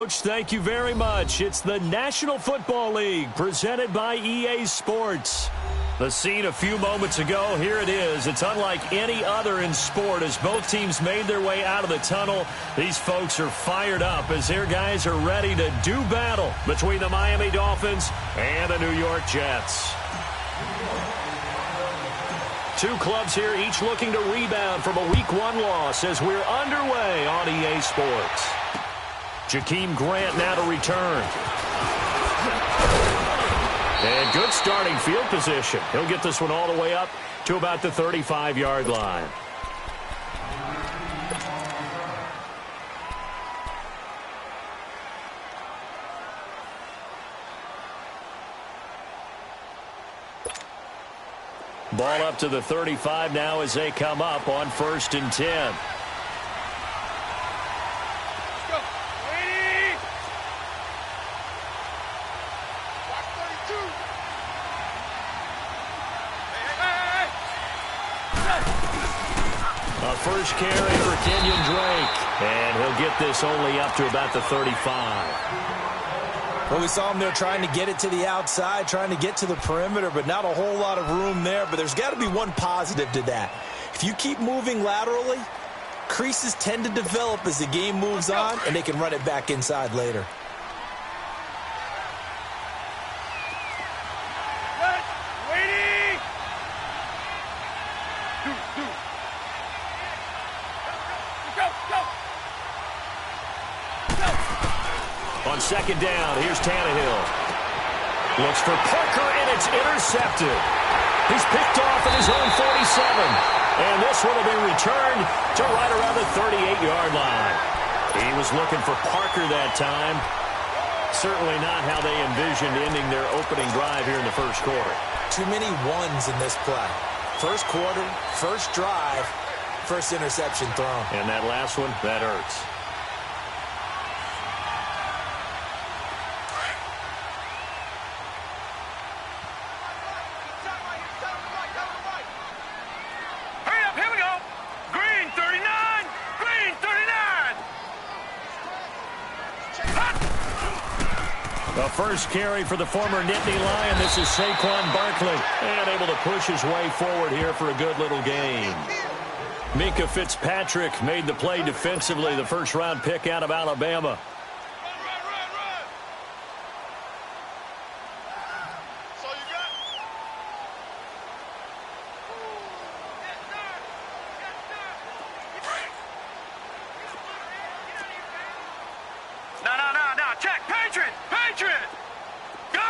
Coach, thank you very much. It's the National Football League presented by EA Sports. The scene a few moments ago, here it is. It's unlike any other in sport as both teams made their way out of the tunnel. These folks are fired up as their guys are ready to do battle between the Miami Dolphins and the New York Jets. Two clubs here, each looking to rebound from a Week 1 loss as we're underway on EA Sports. Jakeem Grant now to return. And good starting field position. He'll get this one all the way up to about the 35-yard line. Ball up to the 35 now as they come up on 1st and 10. First carry for Kenyon Drake, and he'll get this only up to about the 35. Well, we saw him there trying to get it to the outside, trying to get to the perimeter, but not a whole lot of room there. But there's got to be one positive to that. If you keep moving laterally, creases tend to develop as the game moves on, and they can run it back inside later. On 2nd down, here's Tannehill. Looks for Parker, and it's intercepted. He's picked off at his own 47. And this one will be returned to right around the 38-yard line. He was looking for Parker that time. Certainly not how they envisioned ending their opening drive here in the first quarter. Too many ones in this play. First quarter, first drive, first interception thrown. And that last one, that hurts. The first carry for the former Nittany Lion. This is Saquon Barkley. And able to push his way forward here for a good little gain. Minkah Fitzpatrick made the play defensively. The first-round pick out of Alabama. No. Check. Patriot. Gun.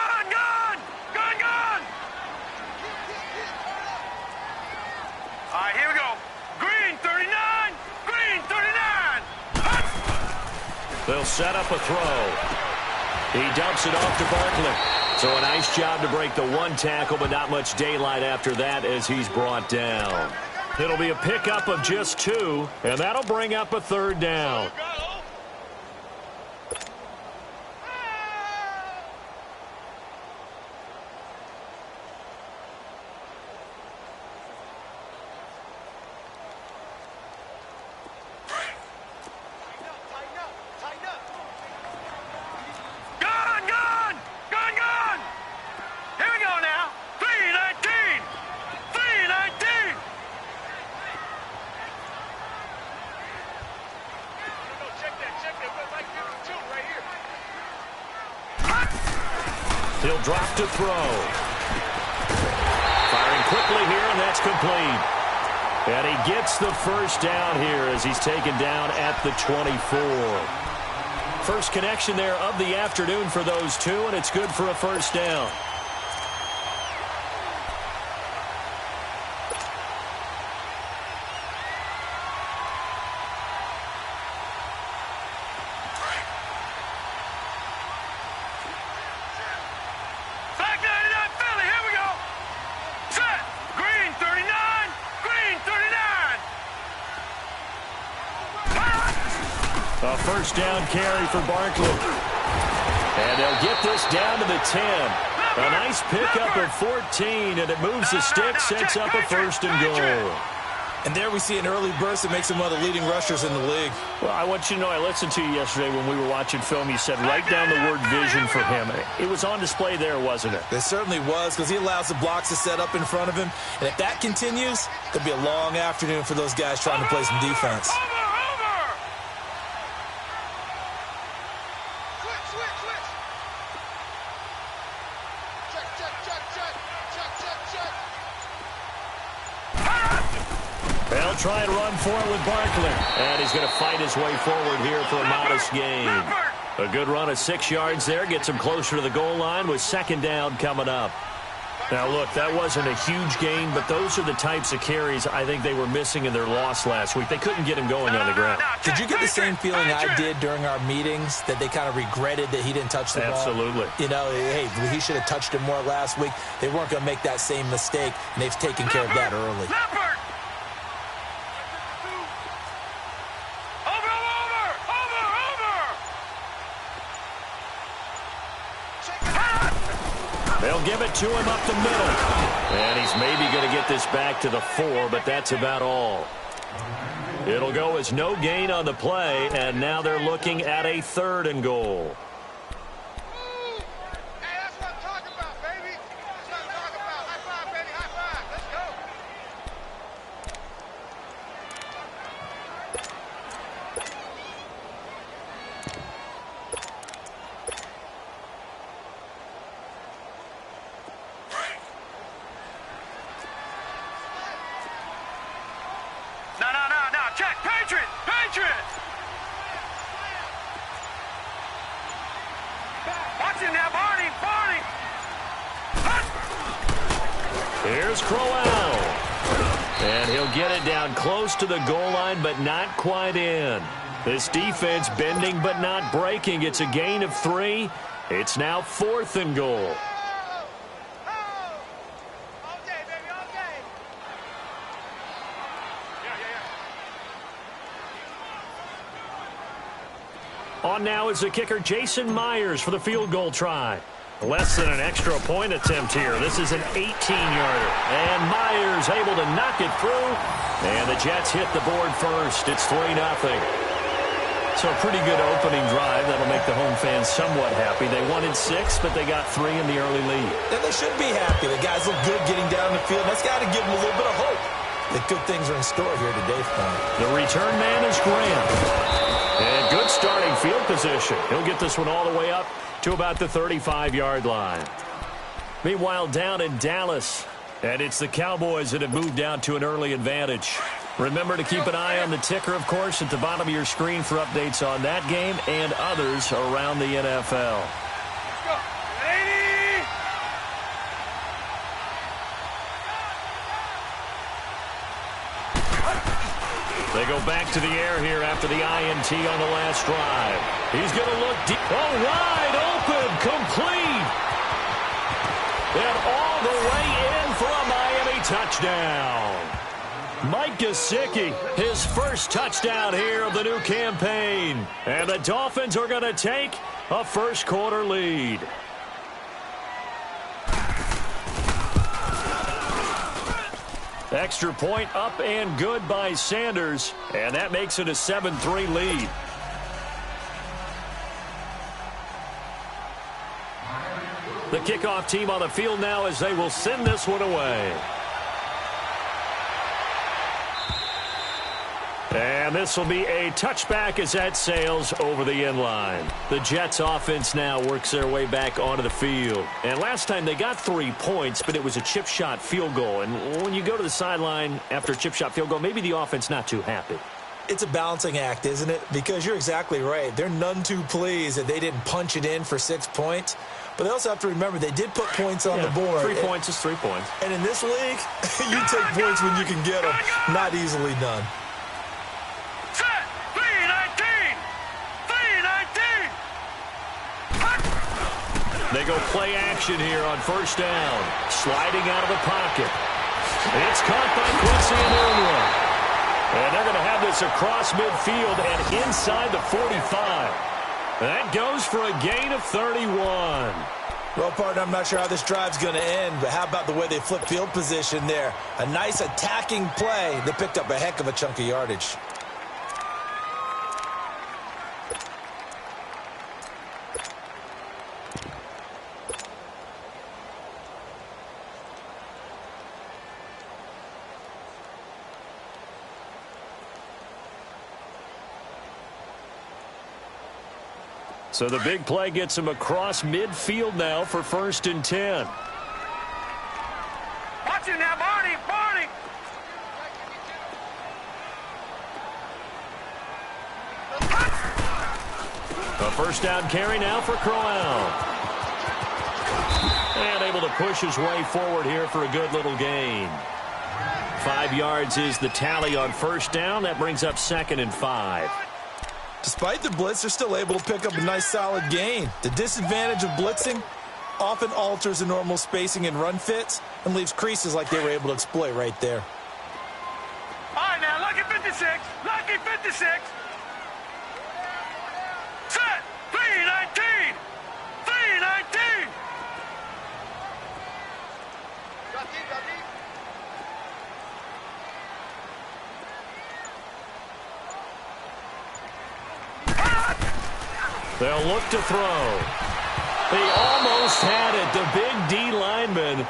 All right, here we go. Green 39. They'll set up a throw. He dumps it off to Barkley. So a nice job to break the one tackle, but not much daylight after that as he's brought down. It'll be a pickup of just 2, and that'll bring up a 3rd down. He'll drop to throw. Firing quickly here, and that's complete. And he gets the first down here as he's taken down at the 24. First connection there of the afternoon for those two, and it's good for a first down. A first down carry for Barkley. And they'll get this down to the 10. A nice pickup of 14, and it moves the stick, sets up a 1st and goal. And there we see an early burst that makes him one of the leading rushers in the league. Well, I want you to know, I listened to you yesterday when we were watching film. You said write down the word vision for him. It was on display there, wasn't it? It certainly was, because he allows the blocks to set up in front of him. And if that continues, it'll be a long afternoon for those guys trying to play some defense. They'll try and run for it with Barkley. And he's going to fight his way forward here for a modest gain. A good run of 6 yards there. Gets him closer to the goal line with second down coming up. Now, look, that wasn't a huge gain, but those are the types of carries I think they were missing in their loss last week. They couldn't get him going on the ground. Did you get the same feeling I did during our meetings, that they kind of regretted that he didn't touch the ball? Absolutely. You know, hey, he should have touched it more last week. They weren't going to make that same mistake, and they've taken care of that early. They'll give it to him up the middle. And he's maybe going to get this back to the 4, but that's about all. It'll go as no gain on the play, and now they're looking at a 3rd and goal. Hey, that's what I'm talking about, baby. That's what I'm talking about. High five, baby. High five. Let's go. No. Check. Patriot. Watch him now, Barney. Here's Crowell. And he'll get it down close to the goal line, but not quite in. This defense bending but not breaking. It's a gain of 3. It's now 4th and goal. On now is the kicker, Jason Myers, for the field goal try. Less than an extra point attempt here. This is an 18-yarder. And Myers able to knock it through. And the Jets hit the board first. It's 3-0. So a pretty good opening drive. That'll make the home fans somewhat happy. They wanted 6, but they got 3 in the early lead. And they should be happy. The guys look good getting down the field. That's got to give them a little bit of hope that good things are in store here today for them. The return man is Graham. And good starting field position. He'll get this one all the way up to about the 35-yard line. Meanwhile, down in Dallas, and it's the Cowboys that have moved out to an early advantage. Remember to keep an eye on the ticker, of course, at the bottom of your screen for updates on that game and others around the NFL. Let's go. 80. They go back to the air here after the INT on the last drive. He's going to look deep. Oh, wide open, complete. And all the way in for a Miami touchdown. Mike Gesicki, his first touchdown here of the new campaign. And the Dolphins are going to take a first-quarter lead. Extra point up and good by Sanders, and that makes it a 7-3 lead. The kickoff team on the field now as they will send this one away. And this will be a touchback as that sails over the end line. The Jets offense now works their way back onto the field. And last time they got 3 points, but it was a chip shot field goal. And when you go to the sideline after a chip shot field goal, maybe the offense not too happy. It's a balancing act, isn't it? Because you're exactly right. They're none too pleased that they didn't punch it in for 6 points. But they also have to remember they did put points on the board. 3 points is 3 points. And in this league, you take points when you can get them. Not easily done. Set. 3-19. 3-19. They go play action here on first down. Sliding out of the pocket. It's caught by Quincy Enunwa. And they're going to have this across midfield and inside the 45. That goes for a gain of 31. Well, partner, I'm not sure how this drive's going to end, but how about the way they flip field position there? A nice attacking play that picked up a heck of a chunk of yardage. So the big play gets him across midfield now for 1st and 10. Watch it now, Barney! Barney! A first down carry now for Crowell. And able to push his way forward here for a good little gain. 5 yards is the tally on first down. That brings up 2nd and 5. Despite the blitz, they're still able to pick up a nice solid gain. The disadvantage of blitzing often alters the normal spacing and run fits and leaves creases like they were able to exploit right there. All right, now, lucky 56. Lucky 56. Set. 319. 319. Got deep, got deep. They'll look to throw. He almost had it. The big D lineman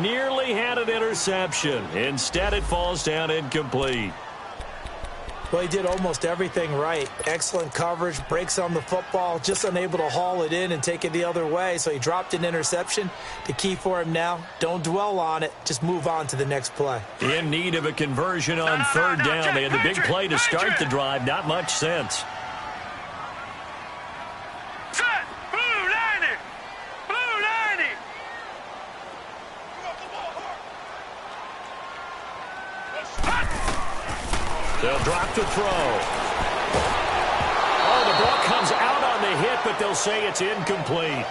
nearly had an interception. Instead, it falls down incomplete. Well, he did almost everything right. Excellent coverage, breaks on the football, just unable to haul it in and take it the other way. So he dropped an interception. The key for him now, don't dwell on it. Just move on to the next play. In need of a conversion on 3rd down. They had the big play to start the drive. Not much sense. They'll drop to throw. Oh, the ball comes out on the hit, but they'll say it's incomplete.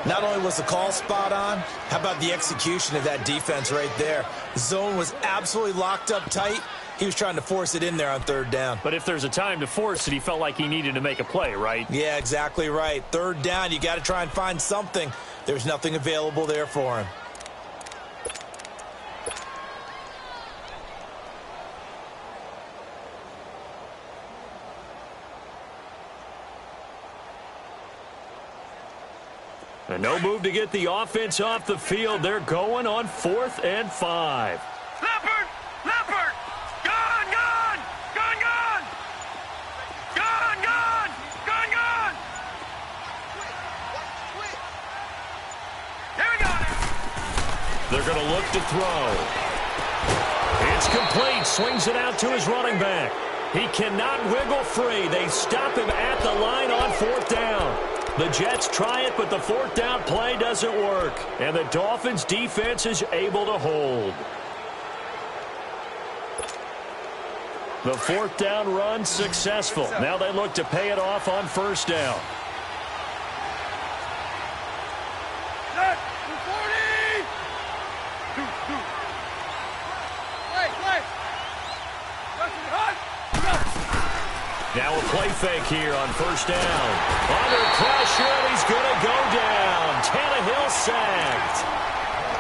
Not only was the call spot on, how about the execution of that defense right there? The zone was absolutely locked up tight. He was trying to force it in there on 3rd down. But if there's a time to force it, he felt like he needed to make a play, right? Yeah, exactly right. 3rd down, you got to try and find something. There's nothing available there for him. And no move to get the offense off the field. They're going on 4th and 5. Leopard! Leopard! Gone! Gone! Gone! Gone! Gone! Gone! Gone! Gone! Here we go! They're going to look to throw. It's complete. Swings it out to his running back. He cannot wiggle free. They stop him at the line on 4th down. The Jets try it, but the 4th down play doesn't work. And the Dolphins' defense is able to hold. The 4th down run successful. Now they look to pay it off on 1st down. Set. 240. Play. Justin, hot. Now a play fake here on 1st down. Under pressure, and he's going to go down. Tannehill sacked.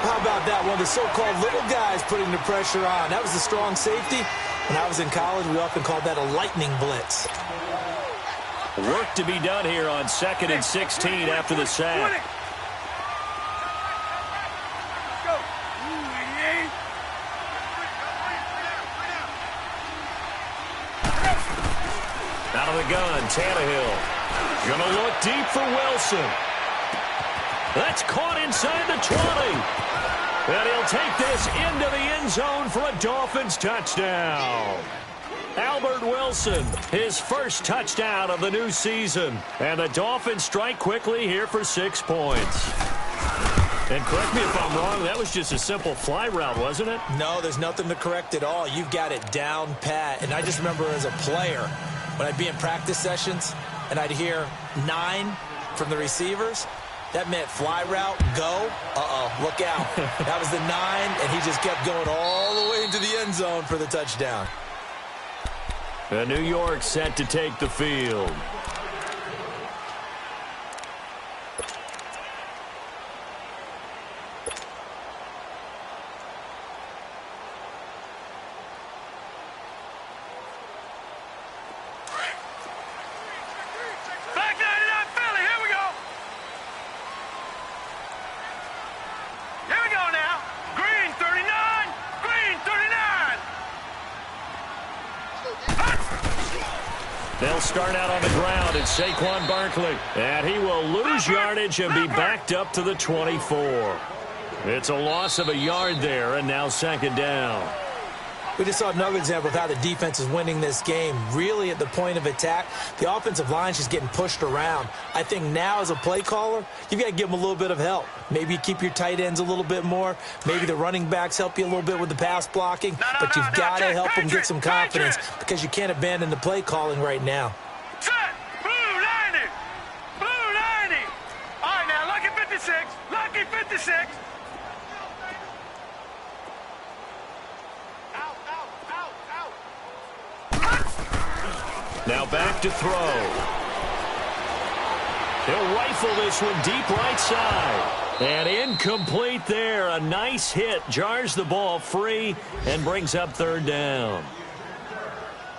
How about that? One of the so-called little guys putting the pressure on. That was a strong safety. When I was in college, we often called that a lightning blitz. Work to be done here on 2nd and 16 after the sack. Out of the gun, Tannehill. Gonna look deep for Wilson. That's caught inside the 20. And he'll take this into the end zone for a Dolphins touchdown. Albert Wilson, his first touchdown of the new season. And the Dolphins strike quickly here for 6 points. And correct me if I'm wrong, that was just a simple fly route, wasn't it? No, there's nothing to correct at all. You've got it down pat. And I just remember as a player, when I'd be in practice sessions and I'd hear 9 from the receivers, that meant fly route, go, look out. That was the 9, and he just kept going all the way into the end zone for the touchdown. And New York set to take the field. start out on the ground. It's Saquon Barkley. And he will lose yardage and be backed up to the 24. It's a loss of a yard there, and now second down. We just saw another example of how the defense is winning this game. Really at the point of attack, the offensive line is just getting pushed around. I think now as a play caller, you've got to give them a little bit of help. Maybe you keep your tight ends a little bit more. Maybe the running backs help you a little bit with the pass blocking. But you've got to help them get some confidence because you can't abandon the play calling right now. Set! Blue 90! Blue 90! All right, now, lucky 56. Lucky 56. Now back to throw. He'll rifle this one deep right side. And incomplete there. A nice hit. Jars the ball free and brings up third down.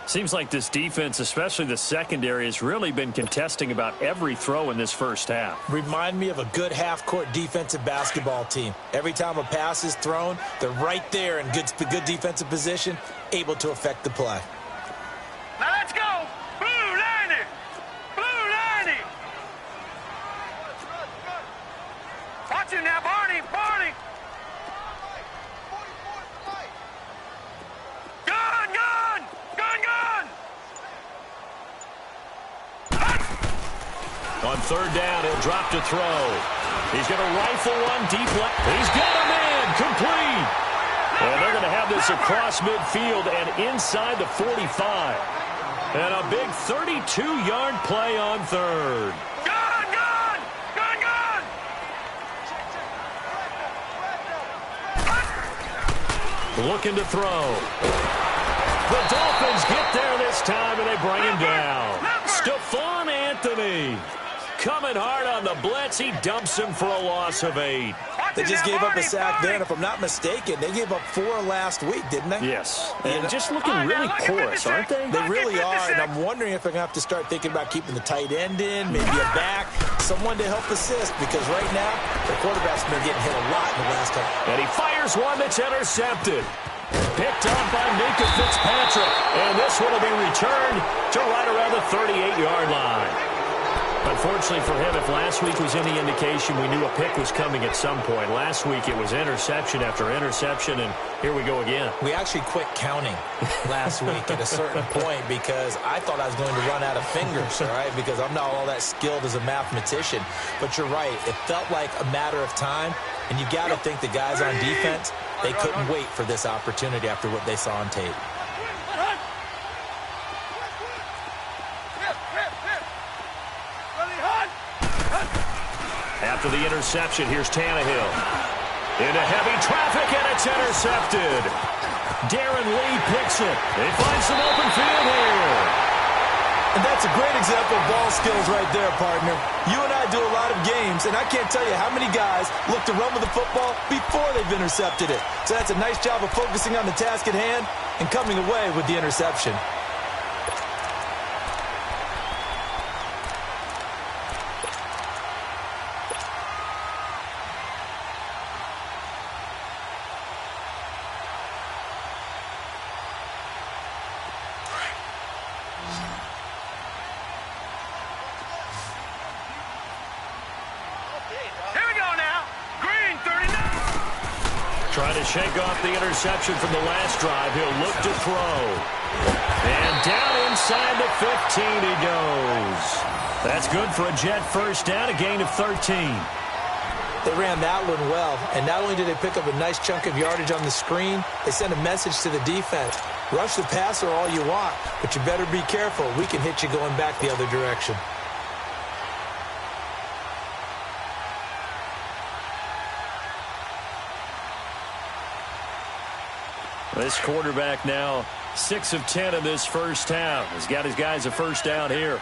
Seems like this defense, especially the secondary, has really been contesting about every throw in this first half. Remind me of a good half-court defensive basketball team. Every time a pass is thrown, they're right there in good defensive position, able to affect the play. Now let's go! Blue 90! Blue 90! Watch him now, Barney! Barney! Gun! Gun! Gun! Gun! On third down, he'll drop to throw. He's going to rifle one deep left. He's got him in. Complete. And they're going to have this across midfield and inside the 45. And a big 32-yard play on third. Gun! Gun! Gun! Gun! Looking to throw. The Dolphins get there this time, and they bring him down. Stephon Anthony coming hard on the blitz. He dumps him for a loss of 8. They just gave up a sack there, and if I'm not mistaken, they gave up 4 last week, didn't they? Yes. And just looking really porous, aren't they? They really are, and I'm wondering if they're going to have to start thinking about keeping the tight end in, maybe a back, someone to help assist, because right now, the quarterback's been getting hit a lot in the last couple. And he fires one that's intercepted. Picked up by Minka Fitzpatrick. And this one will be returned to right around the 38-yard line. Unfortunately for him, if last week was any indication, we knew a pick was coming at some point. Last week it was interception after interception, and here we go again. We actually quit counting last week at a certain point because I thought I was going to run out of fingers, all right, because I'm not all that skilled as a mathematician. But you're right. It felt like a matter of time, and you got to think the guys on defense, they couldn't wait for this opportunity after what they saw on tape. After the interception, here's Tannehill. Into heavy traffic, and it's intercepted. Darren Lee picks it. They find some open field here. And that's a great example of ball skills right there, partner. You and I do a lot of games, and I can't tell you how many guys look to run with the football before they've intercepted it. So that's a nice job of focusing on the task at hand and coming away with the interception. Trying to shake off the interception from the last drive. He'll look to throw. And down inside the 15 he goes. That's good for a Jet first down, a gain of 13. They ran that one well, and not only did they pick up a nice chunk of yardage on the screen, they sent a message to the defense. Rush the passer all you want, but you better be careful. We can hit you going back the other direction. This quarterback now 6 of 10 in this first half. He's got his guys a first down here.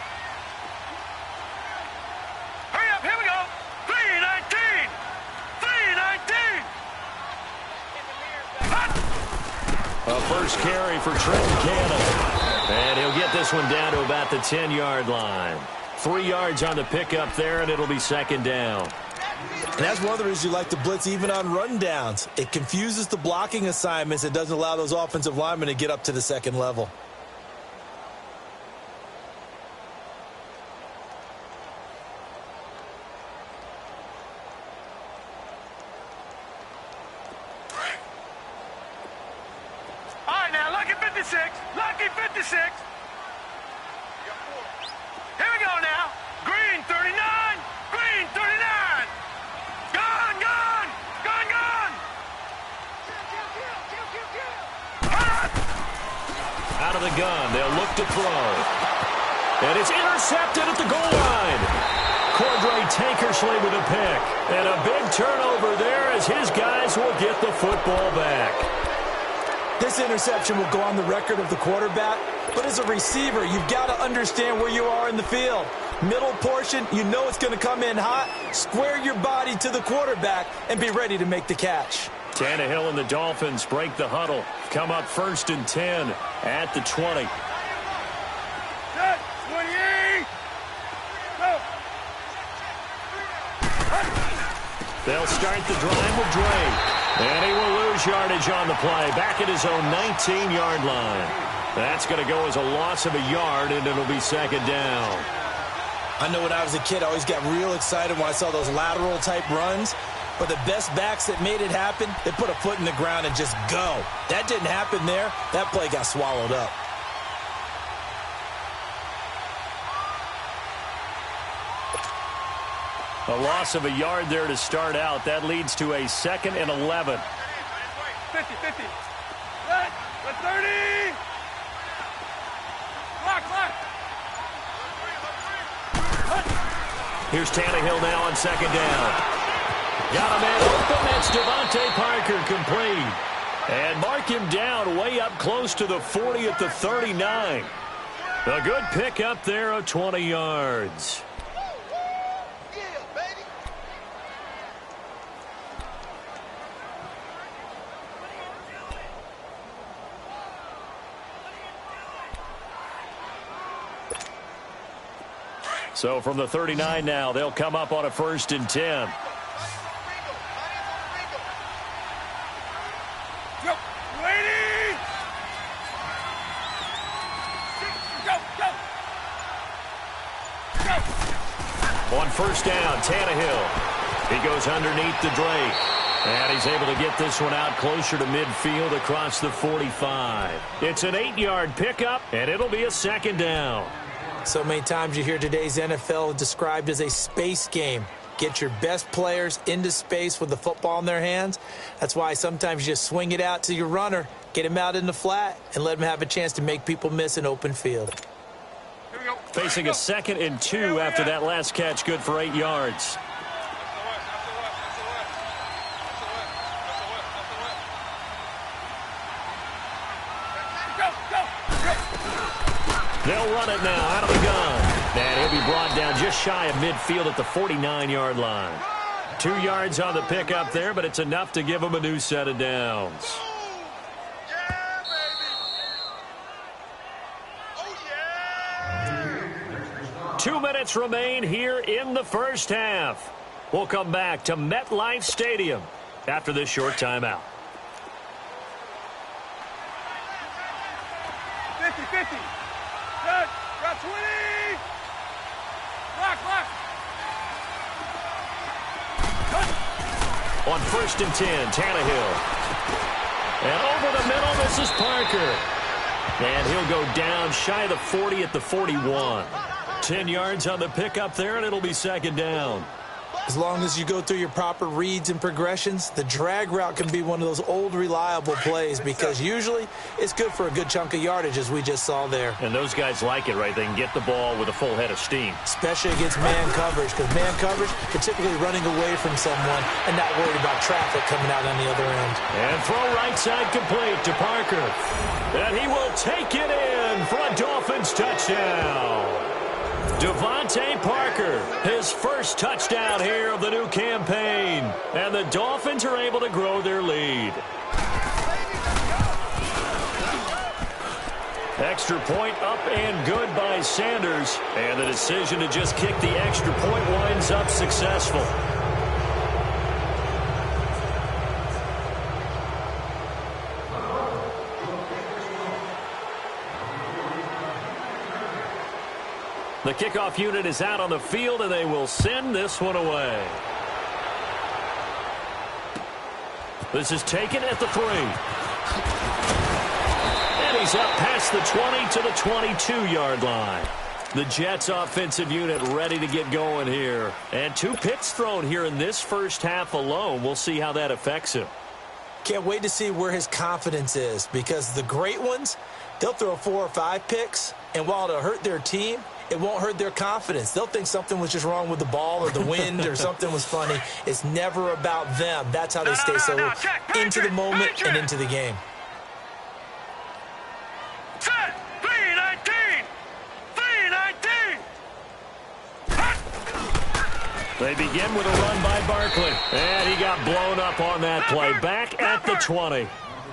Hurry up, here we go. 3-19. 3-19. A first carry for Trenton Cannon. And he'll get this one down to about the 10-yard line. 3 yards on the pickup there, and it'll be second down. And that's one of the reasons you like to blitz even on rundowns. It confuses the blocking assignments. It doesn't allow those offensive linemen to get up to the second level. 56. Lucky 56. Here we go now. Green 39. Green 39. Gone, gone. Gone, gone. Out of the gun, they'll look to throw. And it's intercepted at the goal line. Cordray Tankersley with a pick. And a big turnover there as his guys will get the football back. This interception will go on the record of the quarterback, but as a receiver, you've got to understand where you are in the field. Middle portion, you know it's going to come in hot. Square your body to the quarterback and be ready to make the catch. Tannehill and the Dolphins break the huddle. Come up 1st and 10 at the 20. Set. 28. Go. They'll start the drive with Drake. And he will lose yardage on the play. Back at his own 19-yard line. That's going to go as a loss of a yard, and it'll be 2nd down. I know when I was a kid, I always got real excited when I saw those lateral-type runs. But the best backs that made it happen, they put a foot in the ground and just go. That didn't happen there. That play got swallowed up. A loss of a yard there to start out. That leads to a 2nd and 11. 50, 50. Set. The 30. Lock, lock. Here's Tannehill now on 2nd down. Got a man open. That's Devontae Parker complete. And mark him down way up close to the 40 at the 39. A good pick up there of 20 yards. So from the 39 now, they'll come up on a 1st and 10. Go. Waiting. Go, go. Go. On 1st down, Tannehill. He goes underneath to Drake. And he's able to get this one out closer to midfield across the 45. It's an 8-yard pickup, and it'll be a 2nd down. So many times you hear today's NFL described as a space game. Get your best players into space with the football in their hands. That's why sometimes you just swing it out to your runner, get him out in the flat, and let him have a chance to make people miss an open field. Here we go. Facing a 2nd and 2 after that last catch, good for 8 yards. They'll run it now out of the gun. And he'll be brought down just shy of midfield at the 49-yard line. 2 yards on the pickup there, but it's enough to give him a new set of downs. Yeah, baby. Oh, yeah. 2 minutes remain here in the first half. We'll come back to MetLife Stadium after this short timeout. 50-50. Set. Got 20. Lock, lock. On 1st and 10, Tannehill. And over the middle, this is Parker. And he'll go down shy of the 40 at the 41. 10 yards on the pickup there, and it'll be 2nd down. As long as you go through your proper reads and progressions, the drag route can be one of those old reliable plays because usually it's good for a good chunk of yardage as we just saw there. And those guys like it, right? They can get the ball with a full head of steam. Especially against man coverage because man coverage, you're typically running away from someone and not worried about traffic coming out on the other end. And throw right side complete to Parker. And he will take it in for a Dolphins touchdown. Devontae Parker, his first touchdown here of the new campaign. And the Dolphins are able to grow their lead. Extra point up and good by Sanders. And the decision to just kick the extra point winds up successful. The kickoff unit is out on the field, and they will send this one away. This is taken at the 3. And he's up past the 20 to the 22-yard line. The Jets offensive unit ready to get going here. And 2 picks thrown here in this first half alone. We'll see how that affects him. Can't wait to see where his confidence is, because the great ones, they'll throw 4 or 5 picks, and while it'll hurt their team, it won't hurt their confidence. They'll think something was just wrong with the ball or the wind or something was funny. It's never about them. That's how they stay so into the moment and into the game. Set. 3-19. 3-19. They begin with a run by Barkley. And he got blown up on that play. Back at the 20.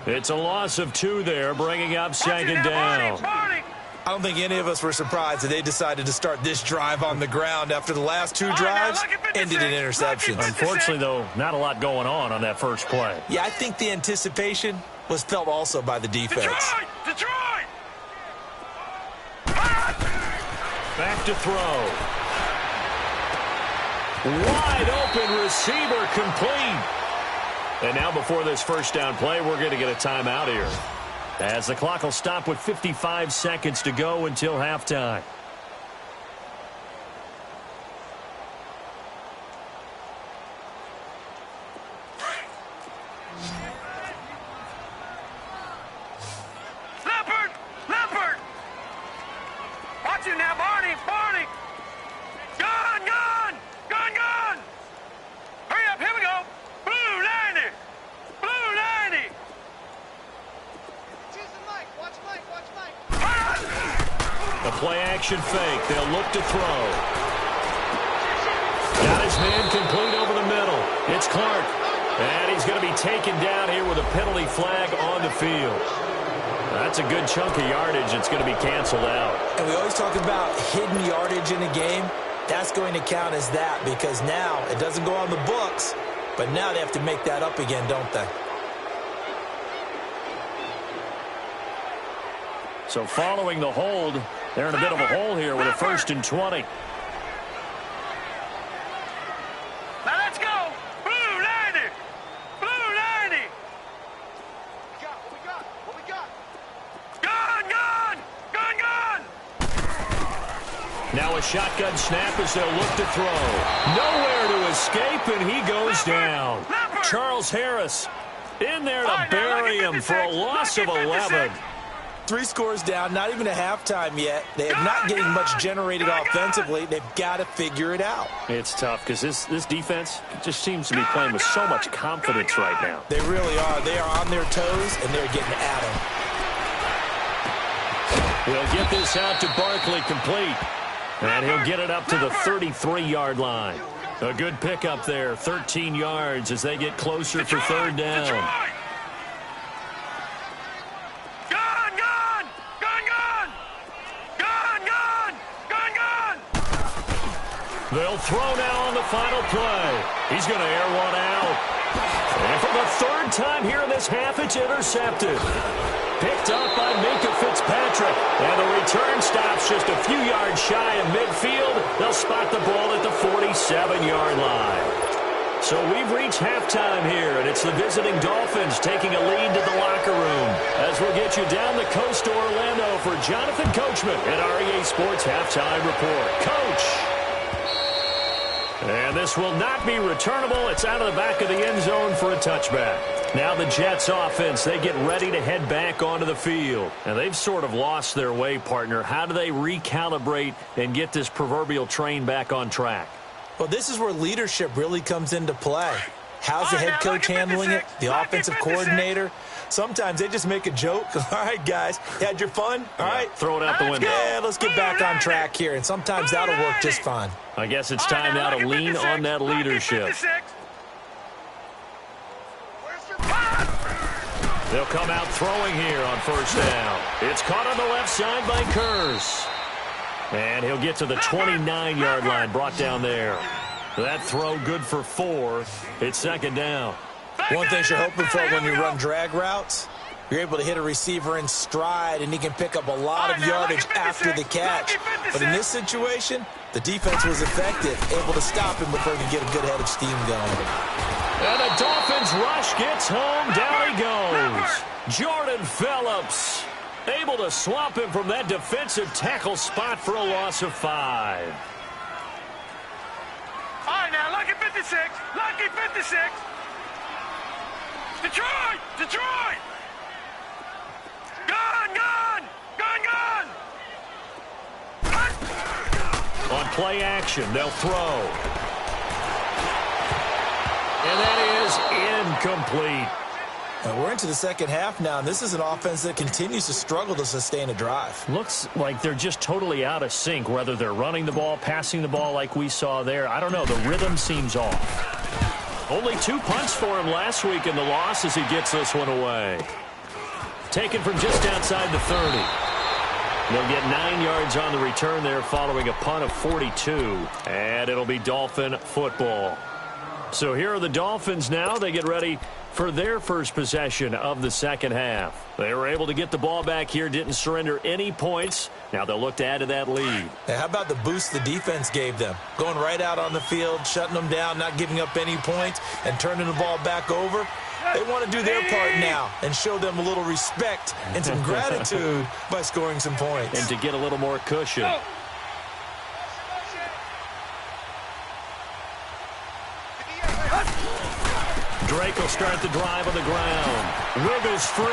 It's a loss of 2 there, bringing up second down. I don't think any of us were surprised that they decided to start this drive on the ground after the last 2 drives ended in interceptions. Unfortunately, though, not a lot going on that first play. Yeah, I think the anticipation was felt also by the defense. Detroit! Back to throw. Wide open receiver complete. And now before this first down play, we're going to get a timeout here, as the clock will stop with 55 seconds to go until halftime. Leopard! Watch you now, Barney! Gun! Hurry up, here we go! Blue 90! The play-action fake. They'll look to throw. Got his man complete over the middle. It's Clark. And he's going to be taken down here with a penalty flag on the field. That's a good chunk of yardage. It's going to be canceled out. And we always talk about hidden yardage in a game. That's going to count as that, because now it doesn't go on the books, but now they have to make that up again, don't they? So following the hold, they're in a bit of a hole here with a 1st and 20. Now let's go! Blue 90! What we got? Gun! Now a shotgun snap as they'll look to throw. Nowhere to escape, and he goes down. Charles Harris in there to bury him for a loss of 11. 3 scores down, not even a halftime yet. They are not getting much generated offensively. They've got to figure it out. It's tough because this defense just seems to be playing with so much confidence right now. They really are. They are on their toes, and they're getting at them. We'll get this out to Barkley complete. And he'll get it up to the 33-yard line. A good pickup there, 13 yards as they get closer for 3rd down. They'll throw now on the final play. He's going to air one out. And for the 3rd time here in this half, it's intercepted. Picked up by Minka Fitzpatrick. And the return stops just a few yards shy of midfield. They'll spot the ball at the 47-yard line. So we've reached halftime here, and it's the visiting Dolphins taking a lead to the locker room. As we'll get you down the coast to Orlando for Jonathan Coachman at REA Sports Halftime Report. Coach! And this will not be returnable. It's out of the back of the end zone for a touchback. Now the Jets offense, they get ready to head back onto the field. And they've sort of lost their way, partner. How do they recalibrate and get this proverbial train back on track? Well, this is where leadership really comes into play. How's the head coach handling it? The offensive coordinator? Sometimes they just make a joke. All right, guys, you had your fun? All right. Throw it out the window. Yeah, let's get back on track here. And sometimes that'll work just fine. I guess it's time now to lean on that leadership. They'll come out throwing here on 1st down. It's caught on the left side by Kurz. And he'll get to the 29-yard line, brought down there. That throw good for 4. It's 2nd down. One thing you're hoping for when you run drag routes, you're able to hit a receiver in stride, and he can pick up a lot of yardage after the catch. But in this situation, the defense was effective, able to stop him before he could get a good head of steam going. And the Dolphins rush gets home. Down he goes. Jordan Phillips. Able to swamp him from that defensive tackle spot for a loss of 5. All right, now, lucky 56. Lucky 56. Detroit! Detroit! Gun, gun! Gun, gun! On play action, they'll throw. And that is incomplete. And we're into the second half now, and this is an offense that continues to struggle to sustain a drive. Looks like they're just totally out of sync, whether they're running the ball, passing the ball like we saw there. I don't know. The rhythm seems off. Only 2 punts for him last week in the loss as he gets this one away. Taken from just outside the 30. They'll get 9 yards on the return there following a punt of 42. And it'll be Dolphin football. So here are the Dolphins now. They get ready for their first possession of the second half. They were able to get the ball back here, didn't surrender any points. Now they'll look to add to that lead. Hey, how about the boost the defense gave them? Going right out on the field, shutting them down, not giving up any points, and turning the ball back over. They want to do their part now and show them a little respect and some gratitude by scoring some points. And to get a little more cushion. Drake will start the drive on the ground. Wiggles free.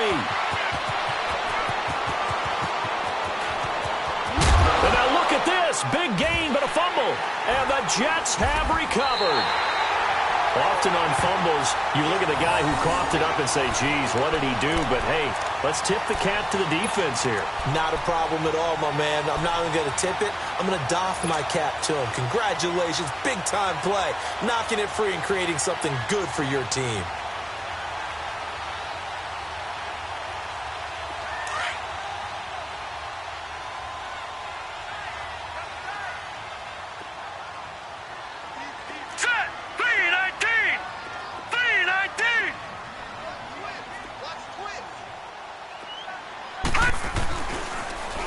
And now look at this. Big gain, but a fumble. And the Jets have recovered. Often on fumbles, you look at the guy who coughed it up and say, geez, what did he do? But, hey, let's tip the cap to the defense here. Not a problem at all, my man. I'm not even going to tip it. I'm going to doff my cap to him. Congratulations. Big-time play. Knocking it free and creating something good for your team.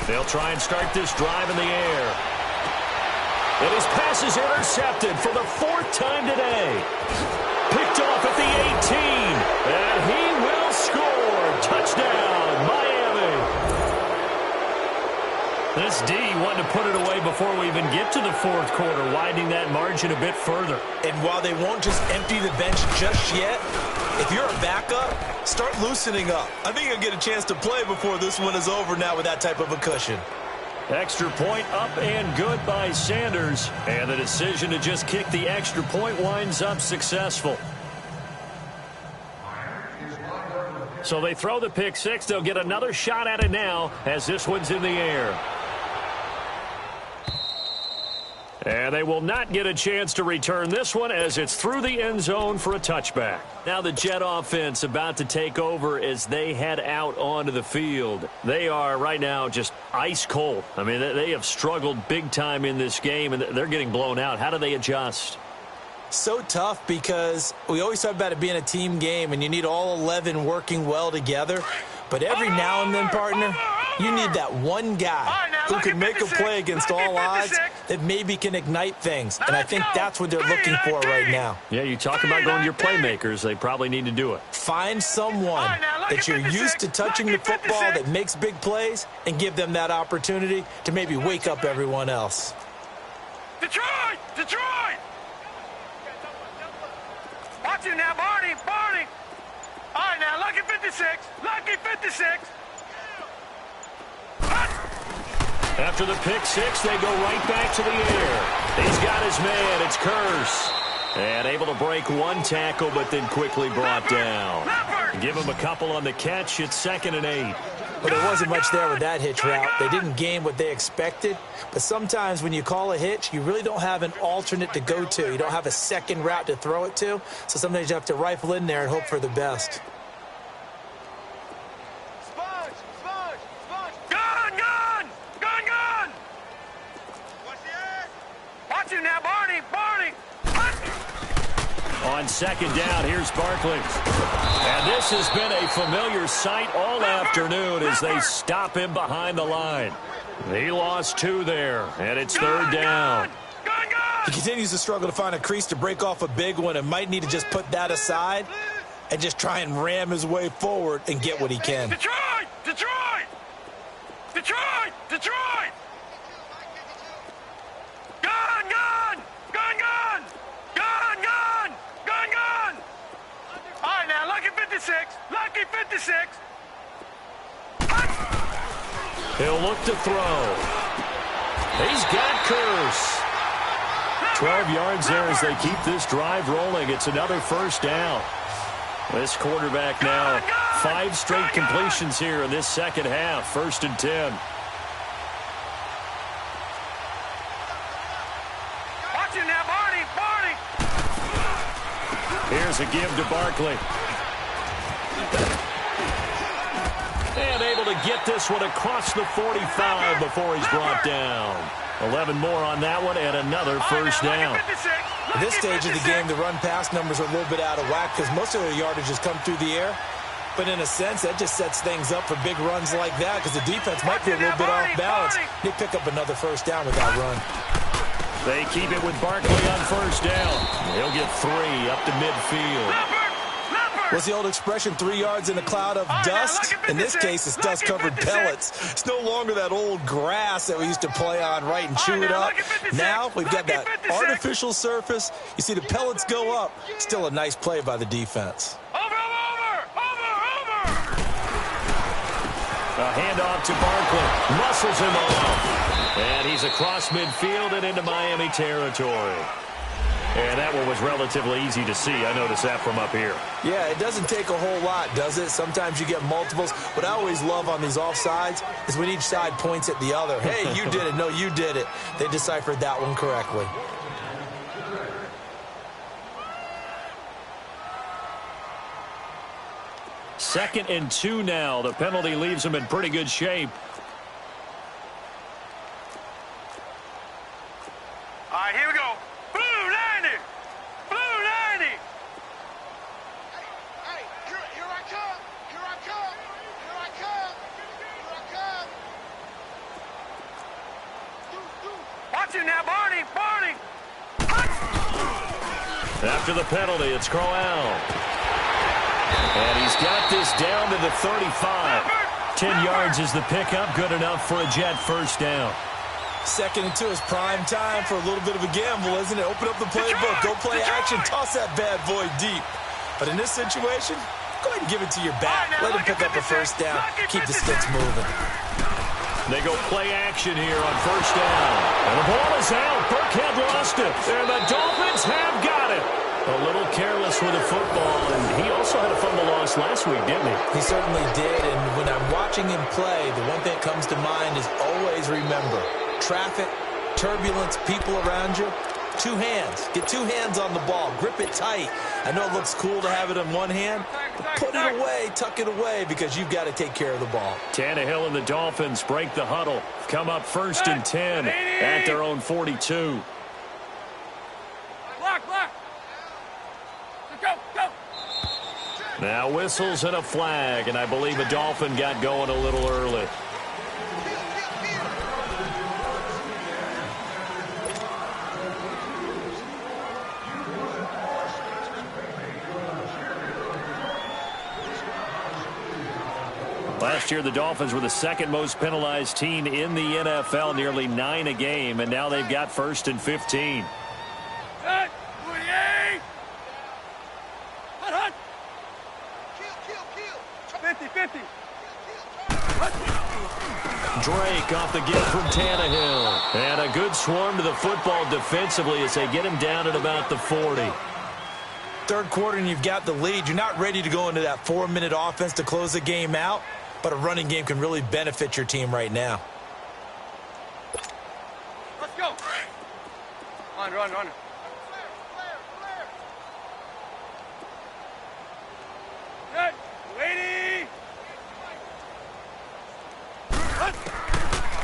They'll try and start this drive in the air. And his pass is intercepted for the 4th time today. Picked off at the 18. And he will score. Touchdown, Miami. This D wanted to put it away before we even get to the 4th quarter, widening that margin a bit further. And while they won't just empty the bench just yet, if you're a backup, start loosening up. I think you'll get a chance to play before this one is over now with that type of a cushion. Extra point up and good by Sanders. And the decision to just kick the extra point winds up successful. So they throw the pick six. They'll get another shot at it now as this one's in the air. And they will not get a chance to return this one as it's through the end zone for a touchback. Now the Jet offense about to take over as they head out onto the field. They are right now just ice cold. I mean, they have struggled big time in this game, and they're getting blown out. How do they adjust? So tough because we always talk about it being a team game, and you need all 11 working well together. But every now and then, partner, you need that one guy who can make a play against all odds that maybe can ignite things. And I think that's what they're looking for right now. Yeah, you talk about going to your playmakers. They probably need to do it. Find someone that you're used to touching the football that makes big plays and give them that opportunity to maybe wake up everyone else. Detroit! Detroit! Watch it now, Barney! Barney! All right, now, lucky 56. Lucky 56. After the pick six, they go right back to the air. He's got his man. It's Curse. And able to break one tackle, but then quickly brought down. Give him a couple on the catch. It's 2nd and 8. But there wasn't much there with that hitch route. They didn't gain what they expected. But sometimes when you call a hitch, you really don't have an alternate to go to. You don't have a second route to throw it to. So sometimes you have to rifle in there and hope for the best. On 2nd down, here's Barkley. And this has been a familiar sight all afternoon as they stop him behind the line. He lost 2 there, and it's 3rd down. He continues to struggle to find a crease to break off a big one and might need to just put that aside and just try and ram his way forward and get what he can. Detroit! Detroit! 56. Lucky 56. He'll look to throw. He's got Curse. 12 yards there as they keep this drive rolling. It's another first down. This quarterback now 5 straight completions here in this second half. 1st and 10. Watch it now, Barney. Barney. Here's a give to Barkley. And able to get this one across the 45 before he's brought down. 11 more on that one and another first down. At this stage of the game, the run-pass numbers are a little bit out of whack because most of their yardage has come through the air. But in a sense, that just sets things up for big runs like that because the defense might be a little bit off balance. They pick up another first down with that run. They keep it with Barkley on first down. He'll get 3 up to midfield. What's the old expression, 3 yards in a cloud of dust? In this case, it's dust-covered pellets. It's no longer that old grass that we used to play on, right, and chew it up. Now we've got that artificial surface. You see the pellets go up. Still a nice play by the defense. A handoff to Barkley. Muscles him off. And he's across midfield and into Miami territory. And that one was relatively easy to see. I noticed that from up here. Yeah, it doesn't take a whole lot, does it? Sometimes you get multiples. What I always love on these offsides is when each side points at the other. Hey, you did it. No, you did it. They deciphered that one correctly. Second and 2 now. The penalty leaves them in pretty good shape. All right, here we go. Blue 90. Blue 90. Hey, here I come. Here I come. Here I come. Here I come. Watch it now, Barney. Barney. After the penalty, it's Crowell. And he's got this down to the 35. 10 yards is the pickup. Good enough for a Jet first down. 2nd and 2 is prime time for a little bit of a gamble, isn't it? Open up the playbook. Go play action. Toss that bad boy deep. But in this situation, go ahead and give it to your back. Let him pick up a first down. Keep the sticks moving. They go play action here on first down. And the ball is out. Burkhead lost it. And the Dolphins have got it. A little careless with the football, and he also had a fumble loss last week, didn't he? He certainly did, and when I'm watching him play, the one thing that comes to mind is always remember, traffic, turbulence, people around you, 2 hands. Get 2 hands on the ball. Grip it tight. I know it looks cool to have it in one hand, but put it away, tuck it away, because you've got to take care of the ball. Tannehill and the Dolphins break the huddle. Come up 1st and 10 at their own 42. Block. Go. Now whistles and a flag, and I believe a Dolphin got going a little early. Last year, the Dolphins were the 2nd most penalized team in the NFL, nearly 9 a game, and now they've got 1st and 15. Hut. 48. Hut. 50. Drake off the give from Tannehill. And a good swarm to the football defensively as they get him down at about the 40. 3rd quarter and you've got the lead. You're not ready to go into that 4-minute offense to close the game out, but a running game can really benefit your team right now. Let's go. Run. Good. Lady.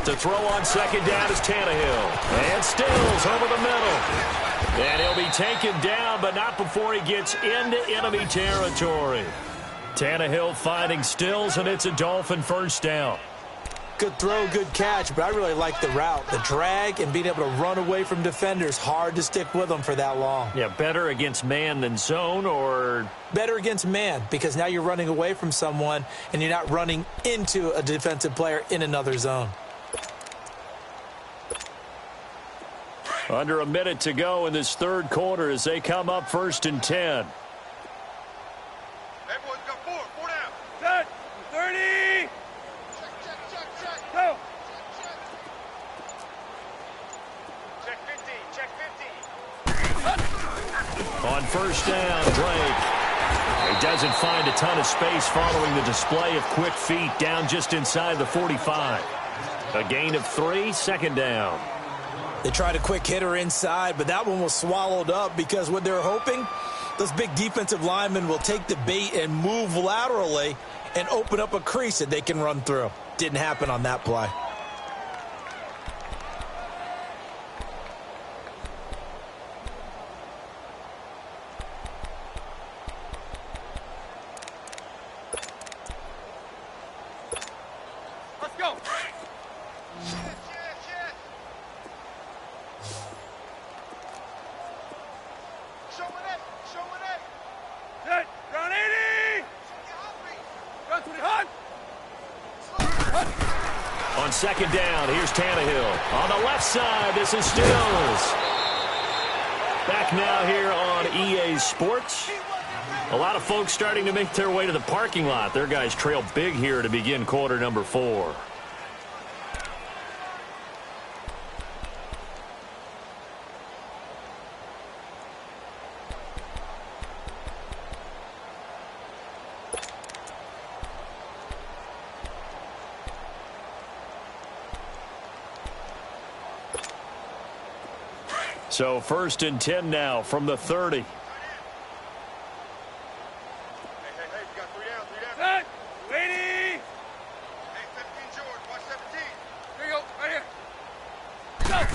To throw on 2nd down is Tannehill. And Stills over the middle. And he'll be taken down, but not before he gets into enemy territory. Tannehill finding Stills, and it's a Dolphin first down. Good throw, good catch, but I really like the route. The drag and being able to run away from defenders. Hard to stick with them for that long. Yeah, better against man than zone, or? Better against man, because now you're running away from someone and you're not running into a defensive player in another zone. Under a minute to go in this 3rd quarter as they come up 1st and 10. That boy's got 4. On first down, Drake. He doesn't find a ton of space following the display of quick feet down just inside the 45. A gain of 3, second down. They tried a quick hitter inside, but that one was swallowed up because what they're hoping, those big defensive linemen will take the bait and move laterally and open up a crease that they can run through. Didn't happen on that play. Let's go. Set. Ground 80. Ground 20 hot. On second down, here's Tannehill. On the left side, this is Stills. Back now here on EA Sports. A lot of folks starting to make their way to the parking lot. Their guys trail big here to begin quarter number 4. So first and 10 now from the 30. Hey, we got 3 down, 3 down. Set. 80. Hey, 15, George, watch 17. Here you go. Right here. Go.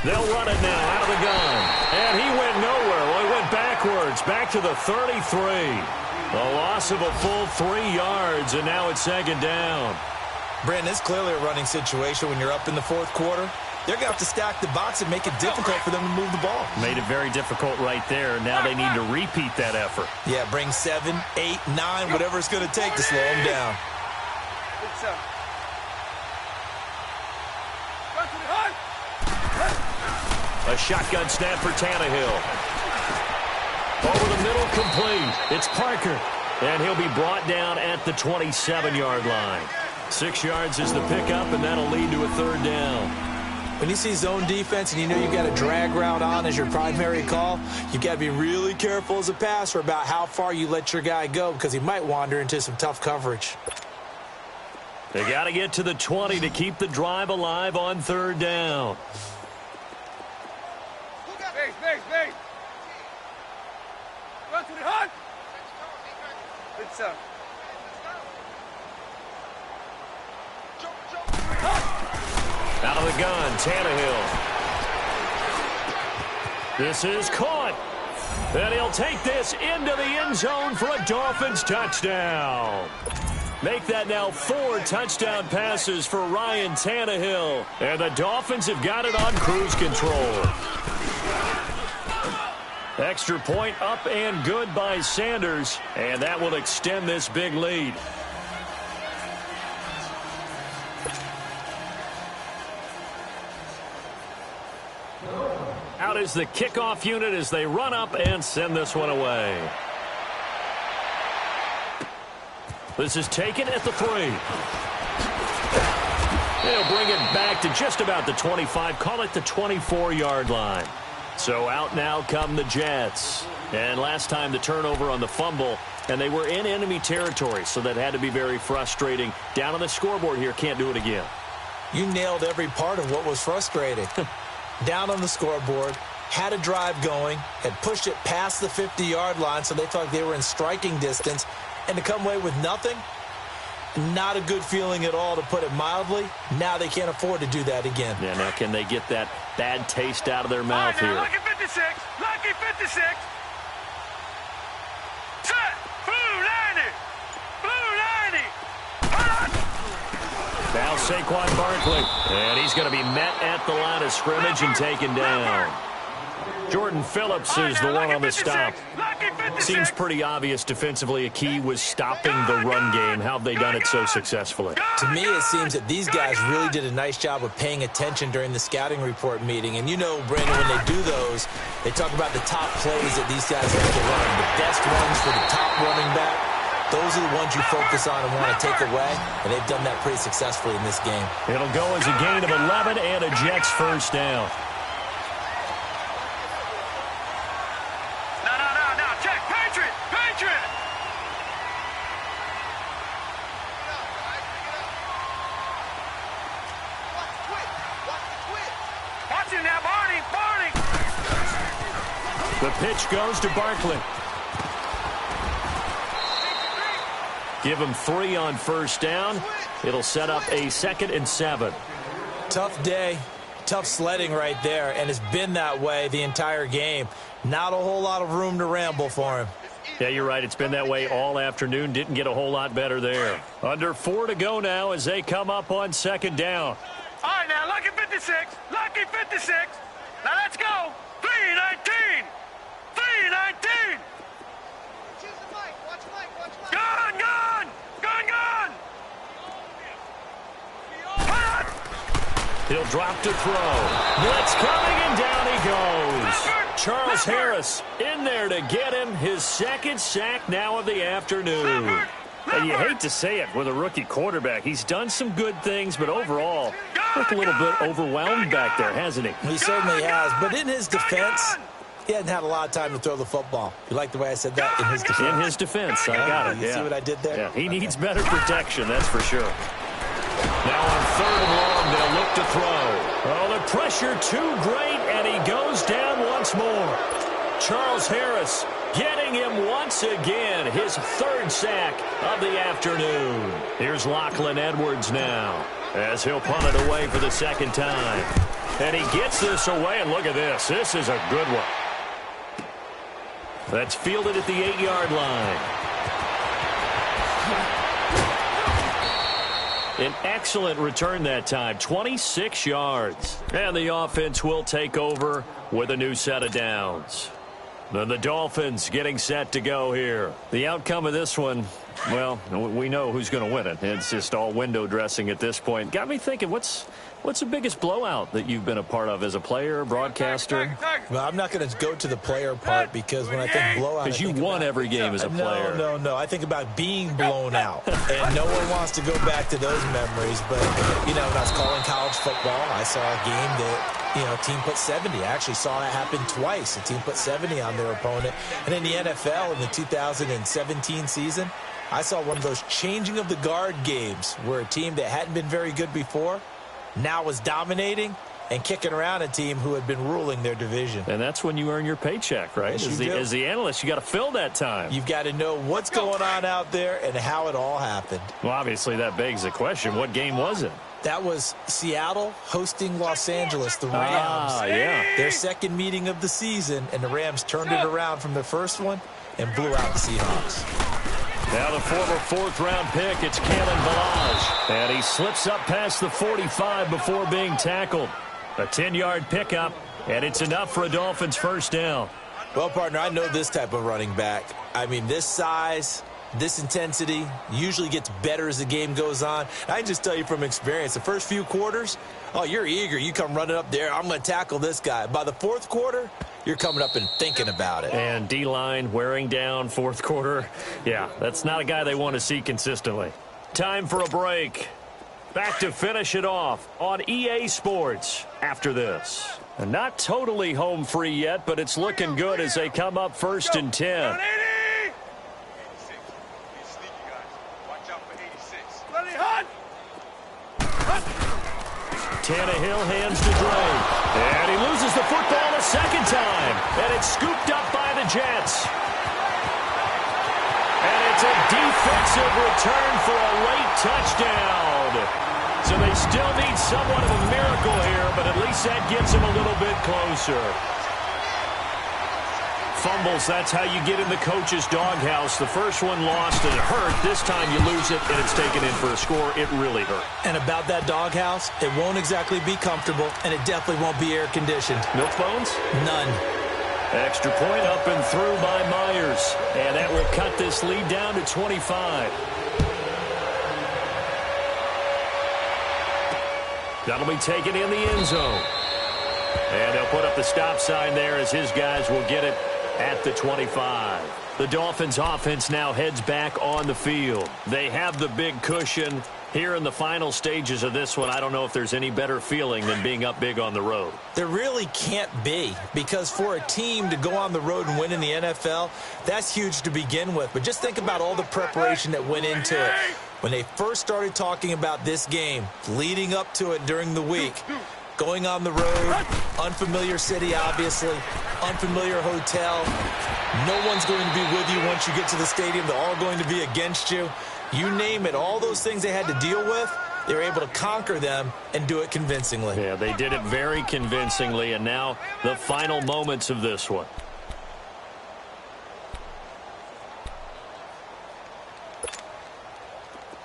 They'll run it now out of the gun. And he went nowhere. Well, he went backwards, back to the 33. A loss of a full 3 yards, and now it's second down. Brandon, it's clearly a running situation when you're up in the fourth quarter. They're going to have to stack the box and make it difficult for them to move the ball. Made it very difficult right there. Now they need to repeat that effort. Yeah, bring 7, 8, 9, whatever it's going to take to slow them down. Good stuff. Ground 20 hot. A shotgun snap for Tannehill. Over the middle, complete. It's Parker. And he'll be brought down at the 27-yard line. 6 yards is the pickup, and that'll lead to a third down. When you see zone defense and you know you've got a drag route on as your primary call, you've got to be really careful as a passer about how far you let your guy go because he might wander into some tough coverage. They got to get to the 20 to keep the drive alive on third down. Base. Ground 20 hot. Good stuff. Out of the gun, Tannehill. This is caught. And he'll take this into the end zone for a Dolphins touchdown. Make that now 4 touchdown passes for Ryan Tannehill. And the Dolphins have got it on cruise control. Extra point up and good by Sanders. And that will extend this big lead. Out is the kickoff unit as they run up and send this one away. This is taken at the 3. They'll bring it back to just about the 25, call it the 24-yard line. So out now come the Jets. And last time the turnover on the fumble, and they were in enemy territory, so that had to be very frustrating. Down on the scoreboard here, can't do it again. You nailed every part of what was frustrating. Down on the scoreboard, had a drive going, had pushed it past the 50-yard line so they felt like they were in striking distance, and to come away with nothing, not a good feeling at all, to put it mildly. Now they can't afford to do that again. Yeah, now can they get that bad taste out of their mouth Right now, here? Lucky 56. Lucky 56. Set. Blue 90. Blue 90. Hot. Now Saquon Barkley, and he's going to be met at the line of scrimmage and taken down. Jordan Phillips is the one on the stop. Seems pretty obvious defensively a key was stopping the run game. How have they done it so successfully? To me, it seems that these guys really did a nice job of paying attention during the scouting report meeting. And you know, Brandon, when they do those, they talk about the top plays that these guys have to run. The best runs for the top running back. Those are the ones you focus on and want to take away, and they've done that pretty successfully in this game. It'll go as a gain of 11 and a Jets first down. pitch goes to Barkley. Give him 3 on first down. It'll set up a 2nd and 7. Tough day, tough sledding right there, and it's been that way the entire game. Not a whole lot of room to ramble for him. Yeah, you're right. It's been that way all afternoon. Didn't get a whole lot better there. Under 4 to go now as they come up on 2nd down. All right, now, lucky 56. Lucky 56. Now, let's go. 3-19. 3-19. Gone, gone. Gone, gone. He'll drop to throw. Blitz coming, and down he goes. Charles Harris in there to get him. His 2nd sack now of the afternoon. And you hate to say it with a rookie quarterback. He's done some good things, but overall, looked a little bit overwhelmed back there, hasn't he? He certainly has. But in his defense, he hasn't had a lot of time to throw the football. You like the way I said that? In his defense. In his defense. I got it. You see what I did there? Yeah, he needs better protection, that's for sure. Now on 3rd and long, they'll look to throw. Oh, the pressure too great, and he goes down once more. Charles Harris getting him once again, his 3rd sack of the afternoon. Here's Lachlan Edwards now, as he'll punt it away for the 2nd time. And he gets this away, and look at this. This is a good one. That's fielded at the 8-yard line. An excellent return that time, 26 yards. And the offense will take over with a new set of downs. Then the Dolphins getting set to go here. The outcome of this one, well, we know who's going to win it. It's just all window dressing at this point. Got me thinking, what's the biggest blowout that you've been a part of as a player, broadcaster? Well, I'm not going to go to the player part because when I think blowout, because you won every game as a player. No. I think about being blown out, and no one wants to go back to those memories. But, you know, when I was calling college football, I saw a game that, you know, a team put 70. I actually saw that happen twice. A team put 70 on their opponent. And in the NFL in the 2017 season, I saw one of those changing of the guard games where a team that hadn't been very good before now was dominating and kicking around a team who had been ruling their division. And that's when you earn your paycheck, right? Yes, as the analyst, you got to fill that time. You've got to know what's going on out there and how it all happened. Well, obviously, that begs the question, what game was it? That was Seattle hosting Los Angeles, the Rams. Yeah. Their 2nd meeting of the season, and the Rams turned it around from the first one and blew out the Seahawks. Now the former 4th-round pick, it's Kalen Ballage. And he slips up past the 45 before being tackled. A 10-yard pickup, and it's enough for a Dolphins 1st down. Well, partner, I know this type of running back. I mean, this size, this intensity usually gets better as the game goes on. I can just tell you from experience, the first few quarters, oh, you're eager. You come running up there, I'm going to tackle this guy. By the 4th quarter, you're coming up and thinking about it. And D-line wearing down 4th quarter. Yeah, that's not a guy they want to see consistently. Time for a break. Back to finish it off on EA Sports after this. And not totally home free yet, but it's looking good as they come up 1st and 10. Tannehill hands to Dre. And he loses the football a 2nd time. And it's scooped up by the Jets. And it's a defensive return for a late touchdown. So they still need somewhat of a miracle here, but at least that gets them a little bit closer. Fumbles, that's how you get in the coach's doghouse. The first one lost and it hurt. This time you lose it and it's taken in for a score. It really hurt. And about that doghouse, it won't exactly be comfortable, and it definitely won't be air-conditioned. Milk bones? None. Extra point up and through by Myers. And that will cut this lead down to 25. That'll be taken in the end zone. And they'll put up the stop sign there as his guys will get it at the 25. The Dolphins offense now heads back on the field. They have the big cushion. Here in the final stages of this one, I don't know if there's any better feeling than being up big on the road. There really can't be, because for a team to go on the road and win in the NFL, that's huge to begin with. But just think about all the preparation that went into it. When they first started talking about this game, leading up to it during the week, Going on the road, unfamiliar city, obviously, unfamiliar hotel. No one's going to be with you once you get to the stadium. They're all going to be against you. You name it, all those things they had to deal with, they were able to conquer them and do it convincingly. Yeah, they did it very convincingly, and now the final moments of this one.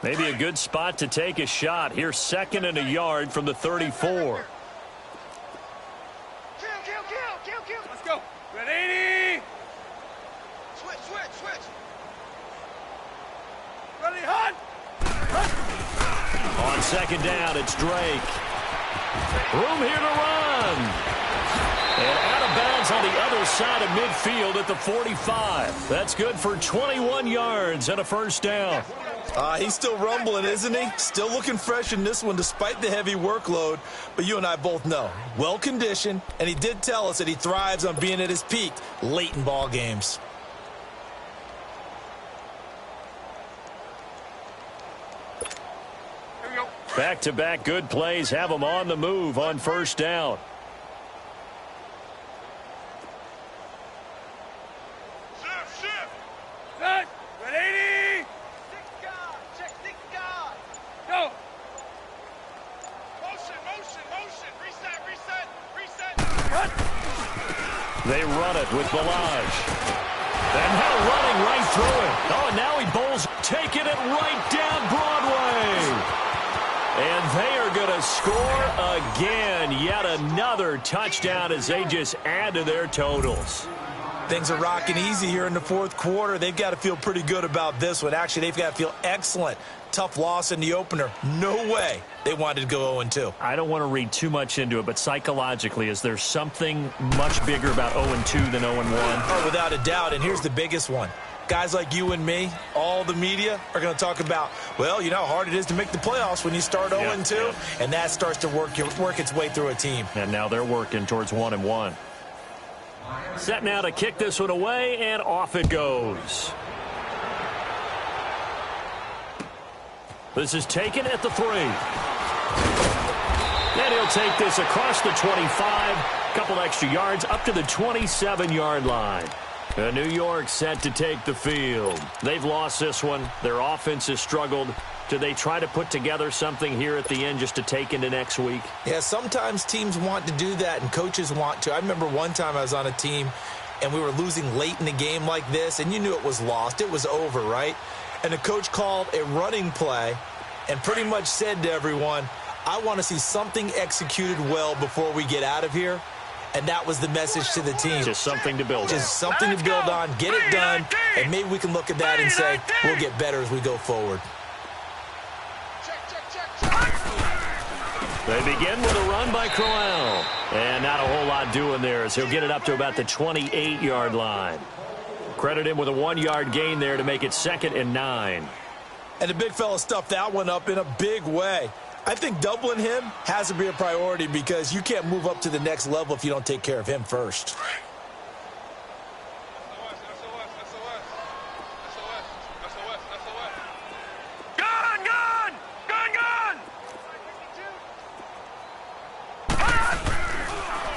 Maybe a good spot to take a shot. Here's 2nd and a yard from the 34. Kill. Let's go. Ready? Switch. Ready, hunt. On 2nd down, it's Drake. Room here to run. And out of bounds on the other side of midfield at the 45. That's good for 21 yards and a first down. He's still rumbling, isn't he? Still looking fresh in this one despite the heavy workload. But you and I both know, well-conditioned, and he did tell us that he thrives on being at his peak late in ball games. Here we go. Back-to-back good plays have him on the move on first down. Shift. Set. Ready? Check guard. Go. Motion. Reset. They run it with Balaj. And now running right through it. Oh, and now he bowls, taking it right down Broadway. And they are going to score again. Yet another touchdown as they just add to their totals. Things are rocking easy here in the fourth quarter. They've got to feel pretty good about this one. Actually, they've got to feel excellent. Tough loss in the opener. No way they wanted to go 0-2. I don't want to read too much into it, but psychologically, is there something much bigger about 0-2 than 0-1? Oh, without a doubt, and here's the biggest one. Guys like you and me, all the media, are going to talk about, well, you know how hard it is to make the playoffs when you start 0-2, and that starts to work its way through a team. And now they're working towards 1-1. Set now to kick this one away, and off it goes. This is taken at the 3. And he'll take this across the 25. Couple extra yards up to the 27-yard line. New York set to take the field. They've lost this one. Their offense has struggled. Do they try to put together something here at the end just to take into next week? Yeah, sometimes teams want to do that and coaches want to. I remember one time I was on a team and we were losing late in the game like this, and you knew it was lost. It was over, right? And the coach called a running play and pretty much said to everyone, I want to see something executed well before we get out of here. And that was the message to the team. Just something to build on. Just something to build on, get it done, and maybe we can look at that and say, we'll get better as we go forward. They begin with a run by Crowell. And not a whole lot doing there as he'll get it up to about the 28-yard line. Credit him with a 1-yard gain there to make it 2nd and 9. And the big fella stuffed that one up in a big way. I think doubling him has to be a priority because you can't move up to the next level if you don't take care of him first.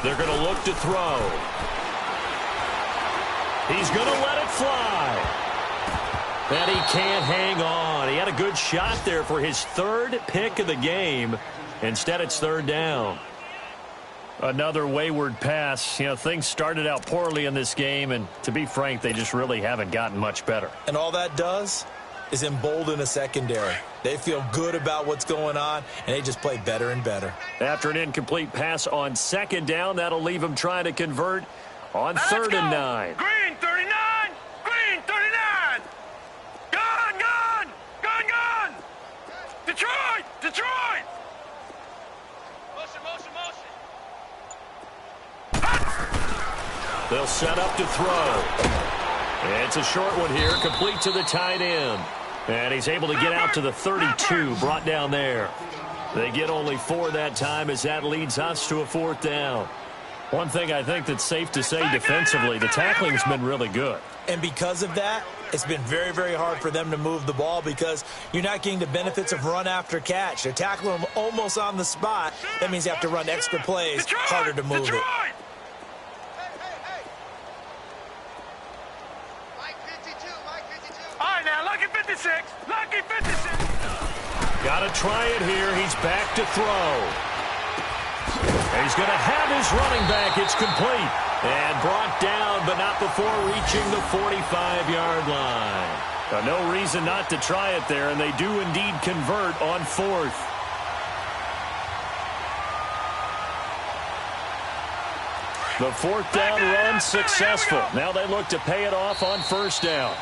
They're going to look to throw. He's going to let it fly. And he can't hang on. He had a good shot there for his 3rd pick of the game. Instead, it's 3rd down. Another wayward pass. You know, things started out poorly in this game, and to be frank, they just really haven't gotten much better. And all that does is embolden a secondary. They feel good about what's going on, and they just play better and better. After an incomplete pass on 2nd down, that'll leave him trying to convert on 3rd and 9. Green 39! Green 39! Gone! Detroit! They'll set up to throw. It's a short one here, complete to the tight end. And he's able to get out to the 32, brought down there. They get only 4 that time as that leads us to a 4th down. One thing I think that's safe to say defensively, the tackling's been really good. And because of that, it's been very, very hard for them to move the ball because you're not getting the benefits of run after catch. They're tackling them almost on the spot. That means you have to run extra plays, harder to move it. Mike 52, Mike 52. All right, now, Lucky 56. Lucky 56. Got to try it here. He's back to throw. He's going to have his running back. It's complete. And brought down, but not before reaching the 45-yard line. No reason not to try it there, and they do indeed convert on fourth. The fourth down run successful. Now they look to pay it off on first down.